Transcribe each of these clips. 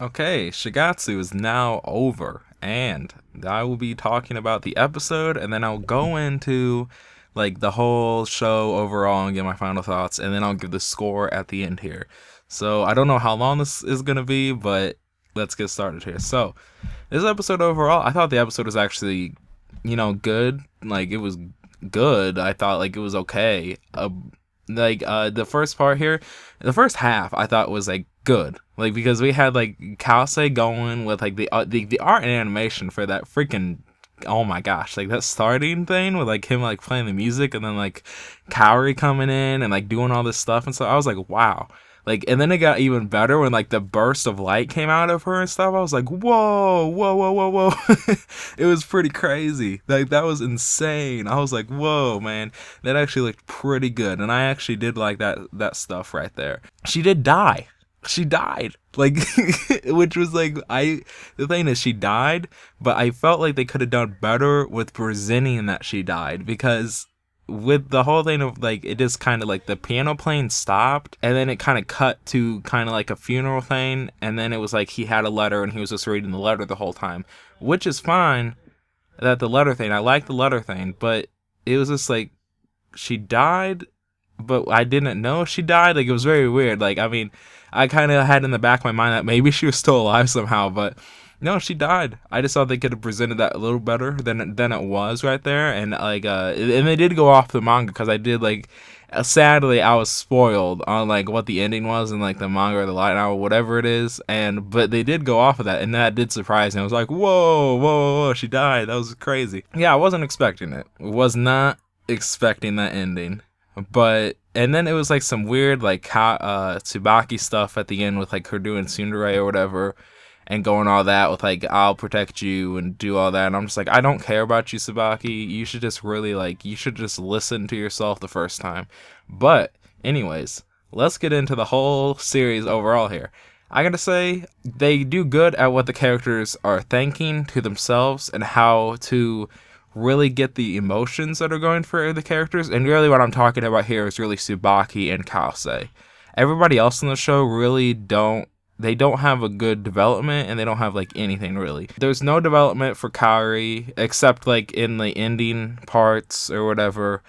Okay, Shigatsu is now over, and I will be talking about the episode, and then I'll go into like the whole show overall and get my final thoughts, and then I'll give the score at the end here. So I don't know how long this is gonna be, but let's get started here. So this episode overall, I thought the episode was actually, good. Like it was good. I thought like it was okay. The first part here, the first half I thought was like good, like because we had like Kase going with like the art and animation for that freaking, oh my gosh, like that starting thing with like him like playing the music and then like Kaori coming in and like doing all this stuff and stuff. I was like, wow. Like, and then it got even better when like the burst of light came out of her and stuff. I was like, whoa, whoa, whoa, whoa, whoa. It was pretty crazy. Like that was insane. I was like, whoa, man, that actually looked pretty good. And I actually did like that stuff right there. She did die. She died. Like, which was like, the thing is she died, but I felt like they could have done better with presenting that she died, because with the whole thing of like it just kind of like the piano playing stopped and then it kind of cut to kind of like a funeral thing, and then it was like he had a letter and he was just reading the letter the whole time, which is fine. That the letter thing, I like the letter thing, but it was just like she died, but I didn't know she died. Like it was very weird. Like, I mean, I kind of had in the back of my mind that maybe she was still alive somehow, but no, she died. I just thought they could have presented that a little better than it was right there, and like and they did go off the manga, because I did like, sadly I was spoiled on like what the ending was in like the manga or the light novel, whatever it is, and but they did go off of that, and that did surprise me. I was like, whoa, whoa, whoa, whoa, she died. That was crazy. Yeah, I wasn't expecting it. Was not expecting that ending. But and then it was like some weird like Tsubaki stuff at the end with like her doing tsundere or whatever, and going all that with like I'll protect you and do all that, and I'm just like, I don't care about you, Tsubaki. You should just really like, you should just listen to yourself the first time. But anyways, let's get into the whole series overall here. I gotta say, they do good at what the characters are thinking to themselves and how to really get the emotions that are going for the characters. And really what I'm talking about here is really Tsubaki and Kase. Everybody else in the show really don't have a good development, and they don't have like anything really. There's no development for Kaori except like in the ending parts or whatever,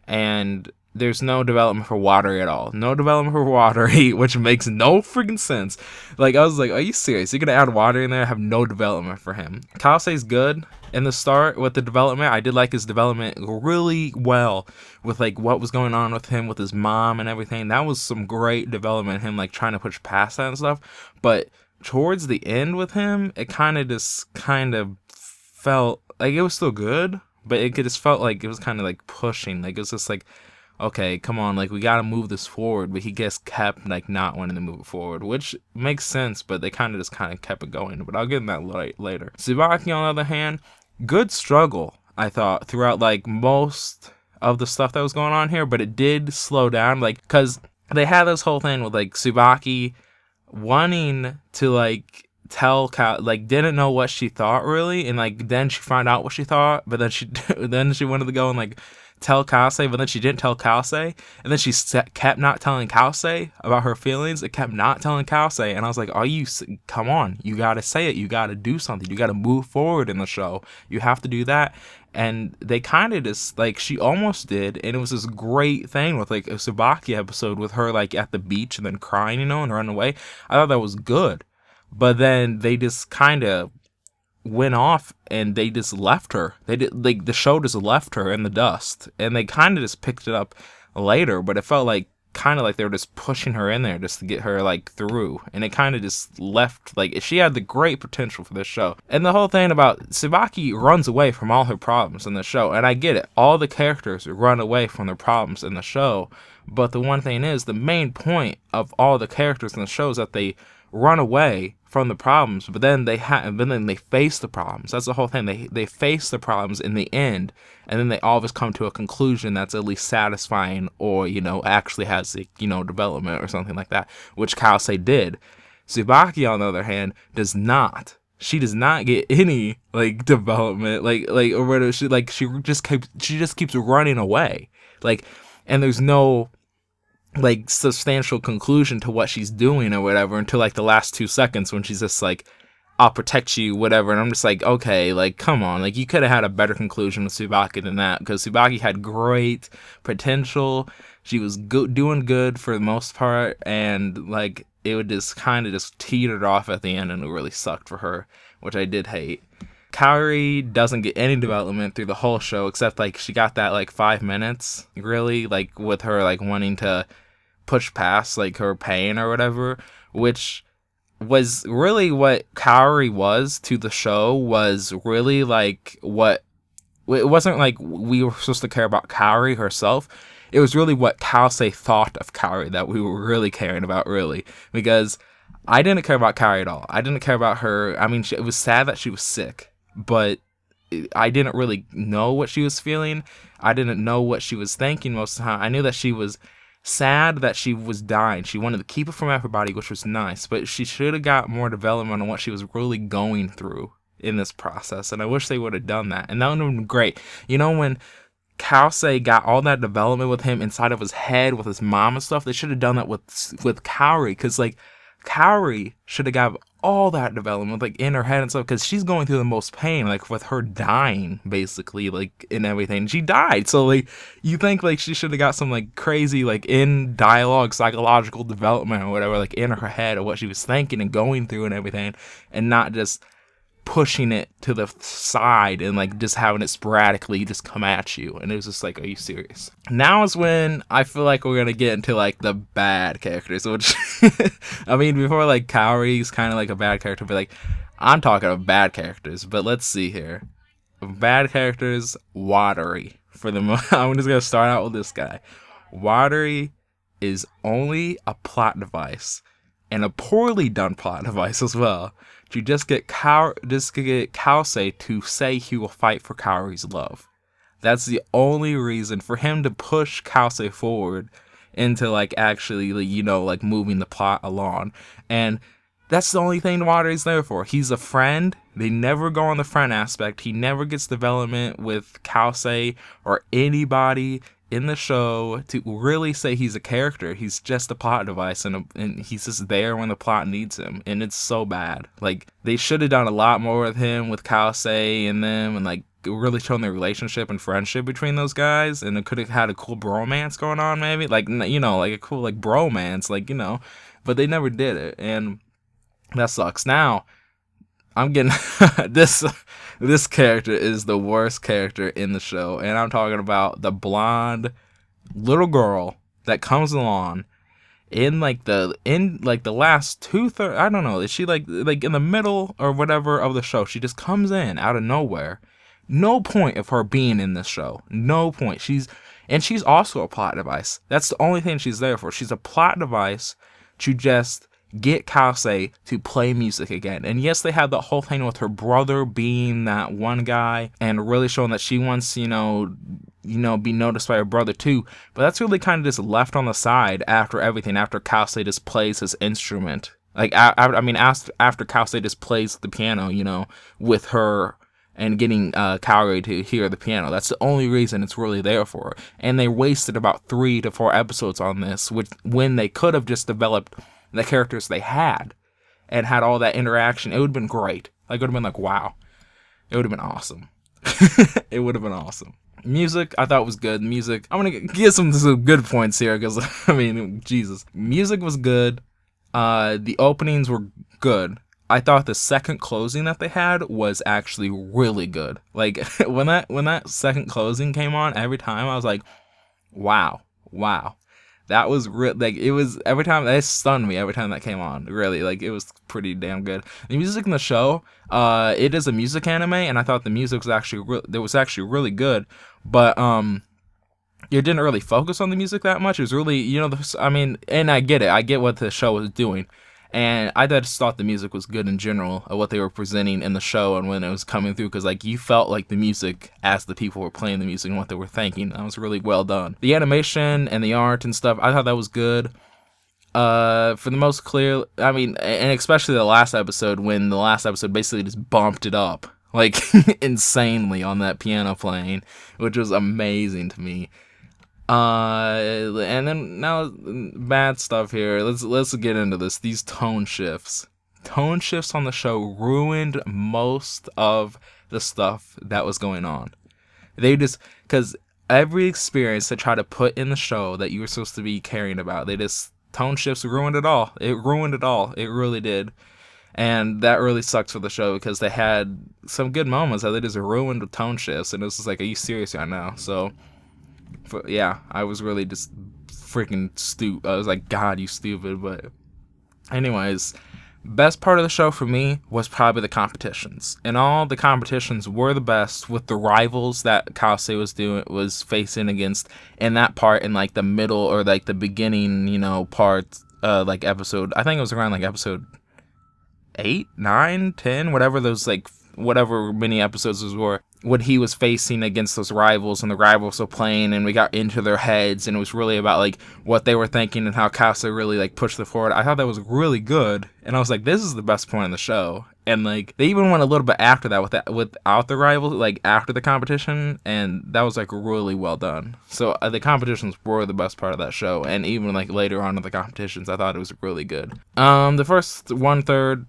and there's no development for Watery at all. No development for Watery, which makes no freaking sense. Like, I was like, are you serious? You're gonna add Watery in there and have no development for him? Kase's good in the start with the development. I did like his development really well with like what was going on with him with his mom and everything. That was some great development, him like trying to push past that and stuff. But towards the end with him, it kind of felt like it was still good, but it just felt like it was kind of like pushing. Like it was just like, okay, come on, like we gotta move this forward, but he just kept like not wanting to move it forward, which makes sense, but they kind of kept it going. But I'll get in that later. Tsubaki, on the other hand, good struggle, I thought, throughout like most of the stuff that was going on here, but it did slow down, like, because they had this whole thing with like Tsubaki wanting to like tell like didn't know what she thought really, and like then she found out what she thought, but then she wanted to go and like tell Kase, but then she didn't tell Kase, and then she kept not telling Kase about her feelings. It kept not telling Kase, and I was like, come on, you gotta say it, you gotta do something, you gotta move forward in the show, you have to do that. And they kind of just like, she almost did, and it was this great thing with like a Tsubaki episode with her like at the beach and then crying, and running away. I thought that was good, but then they just kind of went off and they just left her. They did, like, the show just left her in the dust, and they kind of just picked it up later, but it felt like kind of like they were just pushing her in there just to get her like through, and it kind of just left, like, she had the great potential for this show. And the whole thing about Tsubaki runs away from all her problems in the show, and I get it, all the characters run away from their problems in the show, but the one thing is, the main point of all the characters in the show is that they run away from the problems, but then they face the problems. That's the whole thing. They face the problems in the end, and then they always come to a conclusion that's at least satisfying, or actually has development or something like that, which Kase did. Tsubaki, on the other hand, does not. She does not get any like development, or whether she just keeps running away, like, and there's no like substantial conclusion to what she's doing or whatever until like the last 2 seconds when she's just like, I'll protect you, whatever. And I'm just like, okay, like, come on. Like, you could have had a better conclusion with Tsubaki than that, because Tsubaki had great potential. She was doing good for the most part, and like, it would just kind of just teetered off at the end, and it really sucked for her, which I did hate. Kaori doesn't get any development through the whole show, except like she got that like 5 minutes, really, like with her like wanting to push past like her pain or whatever, which was really what Kaori was to the show. Was really like what it wasn't like we were supposed to care about Kaori herself. It was really what Kase thought of Kaori that we were really caring about, really, because I didn't care about Kaori at all. I didn't care about her. I mean, it was sad that she was sick, but I didn't really know what she was feeling. I didn't know what she was thinking most of the time. I knew that she was sad that she was dying. She wanted to keep it from everybody, which was nice, but she should have got more development on what she was really going through in this process, and I wish they would have done that, and that would have been great. You know, when Kase got all that development with him inside of his head with his mom and stuff, they should have done that with Kaori, because like Kaori should have got all that development like in her head and stuff, because she's going through the most pain, like with her dying basically, like in everything. She died, so like you think like she should have got some like crazy like in dialogue psychological development or whatever, like in her head of what she was thinking and going through and everything, and not just pushing it to the side and like just having it sporadically just come at you. And it was just like, are you serious? Now is when I feel like we're gonna get into like the bad characters, which I mean, before like Kaori's kind of like a bad character, but like I'm talking about bad characters. But let's see here, bad characters. Watery, for the I'm just gonna start out with this guy. Watery is only a plot device, and a poorly done plot device as well, to just get Kase to say he will fight for Kaori's love. That's the only reason for him to push Kase forward into like actually, you know, like moving the plot along. And that's the only thing Watery's there for. He's a friend. They never go on the friend aspect. He never gets development with Kase or anybody in the show to really say he's a character. He's just a plot device, and he's just there when the plot needs him, and it's so bad. Like, they should have done a lot more with him, with Kase and them, and like really shown their relationship and friendship between those guys, and it could have had a cool bromance going on, maybe, like, you know, like a cool like bromance, like, you know, but they never did it, and that sucks. Now I'm getting this character is the worst character in the show, and I'm talking about the blonde little girl that comes along in the last 2/3. I don't know, is she like in the middle or whatever of the show? She just comes in out of nowhere. No point of her being in this show. No point. She's also a plot device. That's the only thing she's there for. She's a plot device to just get Kase to play music again. And yes, they had the whole thing with her brother being that one guy and really showing that she wants, you know, be noticed by her brother too. But that's really kind of just left on the side after everything, after Kase just plays his instrument. Like, after Kase just plays the piano, you know, with her and getting Kaori to hear the piano. That's the only reason it's really there for. And they wasted about 3 to 4 episodes on this, when they could have just developed the characters they had and had all that interaction. It would have been great. Like, it would have been like, wow. It would have been awesome. It would have been awesome. Music, I thought was good. Music, I'm going to get some good points here, because, I mean, Jesus. Music was good. The openings were good. I thought the second closing that they had was actually really good. Like, when that second closing came on, every time I was like, wow. That was like, it was, every time, that stunned me every time that came on, really. Like, it was pretty damn good. The music in the show, it is a music anime, and I thought the music was actually really good, but it didn't really focus on the music that much. It was really, you know, and I get what the show was doing, and I just thought the music was good in general of what they were presenting in the show and when it was coming through, because like, you felt like the music as the people were playing the music and what they were thinking. That was really well done. The animation and the art and stuff, I thought that was good. For the most clear, I mean, and especially the last episode, when the last episode basically just bumped it up like insanely on that piano playing, which was amazing to me. And then now bad stuff here. Let's get into this. These tone shifts. Tone shifts on the show ruined most of the stuff that was going on. They just, because every experience they try to put in the show that you were supposed to be caring about, they just, tone shifts ruined it all. It ruined it all. It really did. And that really sucks for the show because they had some good moments that they just ruined with tone shifts. And it was just like, are you serious right now? So, yeah, I was really just freaking stupid. I was like, God, you stupid. But anyways, best part of the show for me was probably the competitions. And all the competitions were the best with the rivals that Kase was facing against in that part, in like the middle or like the beginning, part, like episode, I think it was around like episode 8, 9, 10, whatever those, like, whatever many episodes those were, when he was facing against those rivals and the rivals were playing and we got into their heads and it was really about like what they were thinking and how Kase really like pushed it forward. I thought that was really good, and I was like, this is the best point in the show. And like they even went a little bit after that without the rivals, like after the competition, and that was like really well done. So the competitions were the best part of that show, and even like later on in the competitions I thought it was really good. The first one third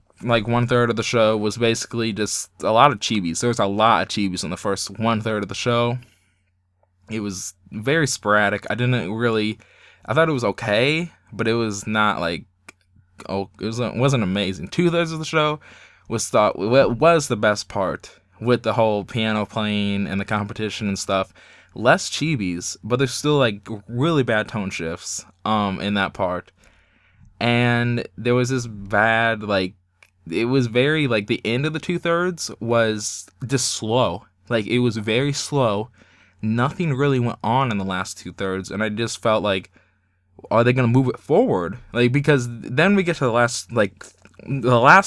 of the show was basically just a lot of chibis. There was a lot of chibis in the first 1/3 of the show. It was very sporadic. I thought it was okay, but it was not like, wasn't amazing. 2/3 of the show was the best part, with the whole piano playing and the competition and stuff. Less chibis, but there's still like really bad tone shifts in that part. And there was this bad, like, it was very, like, the end of the 2/3 was just slow. Like, it was very slow. Nothing really went on in the last 2/3, and I just felt like, are they going to move it forward? Like, because then we get to the last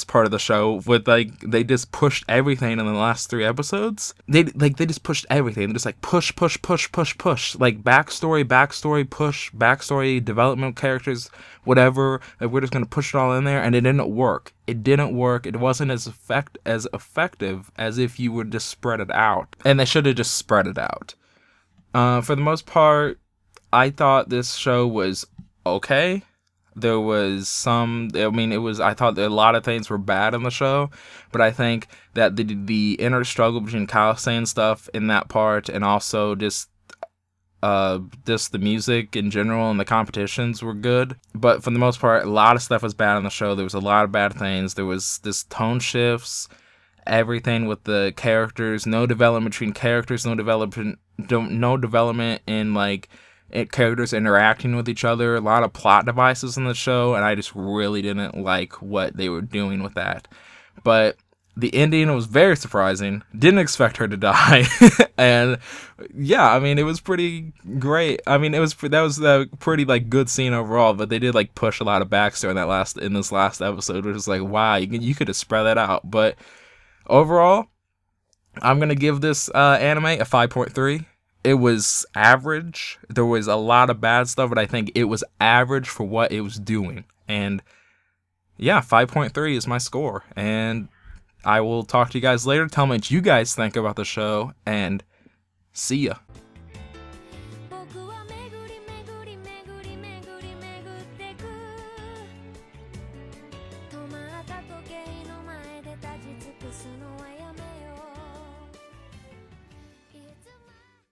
part of the show with, like, they just pushed everything in the last 3 episodes. They just pushed everything. They just, like, push. Like, backstory, push, backstory, development characters, whatever. Like, we're just going to push it all in there, and it didn't work. It wasn't as effective as if you would just spread it out. And they should have just spread it out. For the most part, I thought this show was okay. There was I thought that a lot of things were bad in the show, but I think that the inner struggle between Kase and stuff in that part, and also just the music in general and the competitions were good. But for the most part, a lot of stuff was bad on the show. There was a lot of bad things. There was this tone shifts, everything with the characters, no development between characters, no development in like characters interacting with each other, a lot of plot devices in the show, and I just really didn't like what they were doing with that. But the ending was very surprising. Didn't expect her to die. And yeah, I mean, it was pretty great. I mean, that was a pretty like good scene overall, but they did like push a lot of backstory in this last episode, which is like, wow, you could have spread that out. But overall, I'm going to give this anime a 5.3. It was average. There was a lot of bad stuff, but I think it was average for what it was doing. And yeah, 5.3 is my score. And I will talk to you guys later. Tell me what you guys think about the show, and see ya.